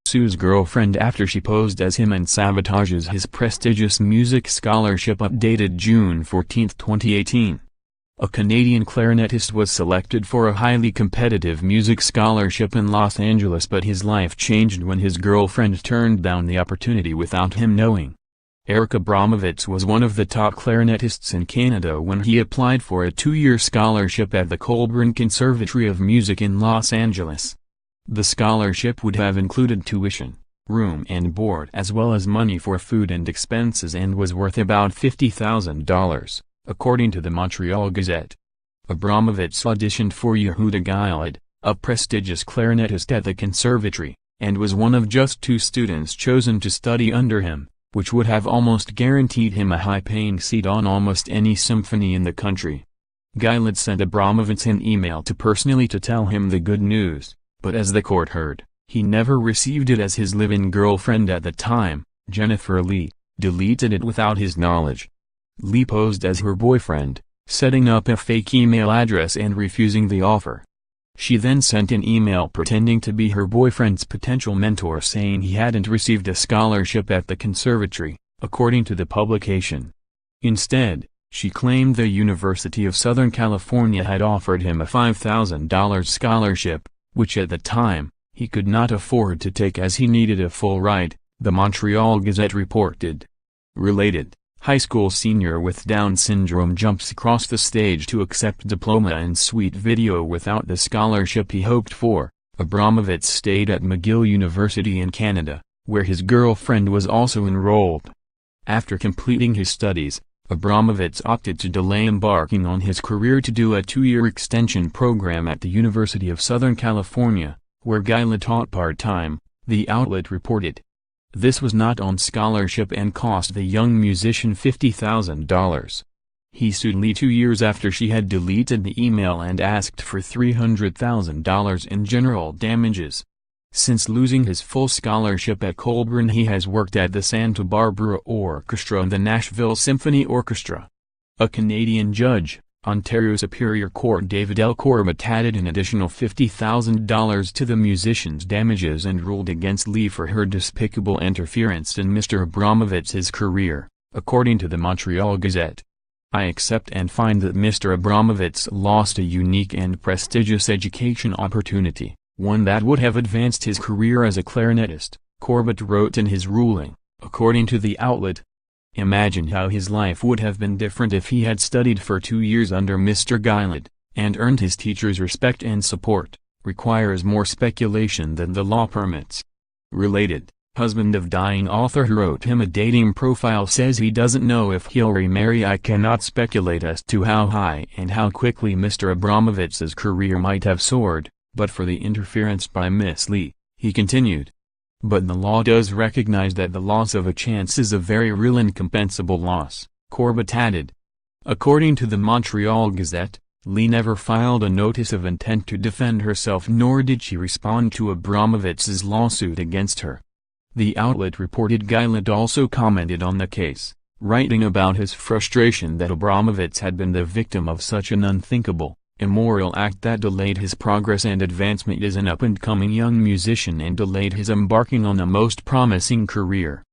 sues girlfriend after she posed as him and sabotages his prestigious music scholarship. Updated June 14, 2018. A Canadian clarinetist was selected for a highly competitive music scholarship in Los Angeles, but his life changed when his girlfriend turned down the opportunity without him knowing. Abramovitz was one of the top clarinetists in Canada when he applied for a 2-year scholarship at the Colburn Conservatory of Music in Los Angeles. The scholarship would have included tuition, room and board as well as money for food and expenses, and was worth about $50,000, according to the Montreal Gazette. Abramovitz auditioned for Yehuda Gilad, a prestigious clarinetist at the conservatory, and was one of just 2 students chosen to study under him, which would have almost guaranteed him a high-paying seat on almost any symphony in the country. Gilad sent Abramovitz an email to personally to tell him the good news, but as the court heard, he never received it, as his live-in girlfriend at the time, Jennifer Lee, deleted it without his knowledge. Lee posed as her boyfriend, setting up a fake email address and refusing the offer. She then sent an email pretending to be her boyfriend's potential mentor, saying he hadn't received a scholarship at the conservatory, according to the publication. Instead, she claimed the University of Southern California had offered him a $5,000 scholarship, which at the time, he could not afford to take as he needed a full ride, the Montreal Gazette reported. Related, high school senior with Down syndrome jumps across the stage to accept diploma and sweet video without the scholarship he hoped for. Abramovitz stayed at McGill University in Canada, where his girlfriend was also enrolled. After completing his studies, Abramovitz opted to delay embarking on his career to do a 2-year extension program at the University of Southern California, where Gilad taught part-time, the outlet reported. This was not on scholarship and cost the young musician $50,000. He sued Lee 2 years after she had deleted the email and asked for $300,000 in general damages. Since losing his full scholarship at Colburn, he has worked at the Santa Barbara Orchestra and the Nashville Symphony Orchestra. A Canadian judge, Ontario Superior Court David L. Corbett, added an additional $50,000 to the musician's damages and ruled against Lee for her despicable interference in Mr. Abramovitz's career, according to the Montreal Gazette. I accept and find that Mr. Abramovitz lost a unique and prestigious education opportunity, one that would have advanced his career as a clarinetist, Corbett wrote in his ruling, according to the outlet. Imagine how his life would have been different if he had studied for 2 years under Mr. Gilad, and earned his teacher's respect and support, requires more speculation than the law permits. Related, husband of dying author who wrote him a dating profile says he doesn't know if he'll remarry. I cannot speculate as to how high and how quickly Mr. Abramovitz's career might have soared, but for the interference by Miss Lee, he continued. But the law does recognize that the loss of a chance is a very real and compensable loss, Corbett added. According to the Montreal Gazette, Lee never filed a notice of intent to defend herself, nor did she respond to Abramovitz's lawsuit against her. The outlet reported Gilad also commented on the case, writing about his frustration that Abramovitz had been the victim of such an unthinkable, immoral act that delayed his progress and advancement as an up-and-coming young musician and delayed his embarking on a most promising career.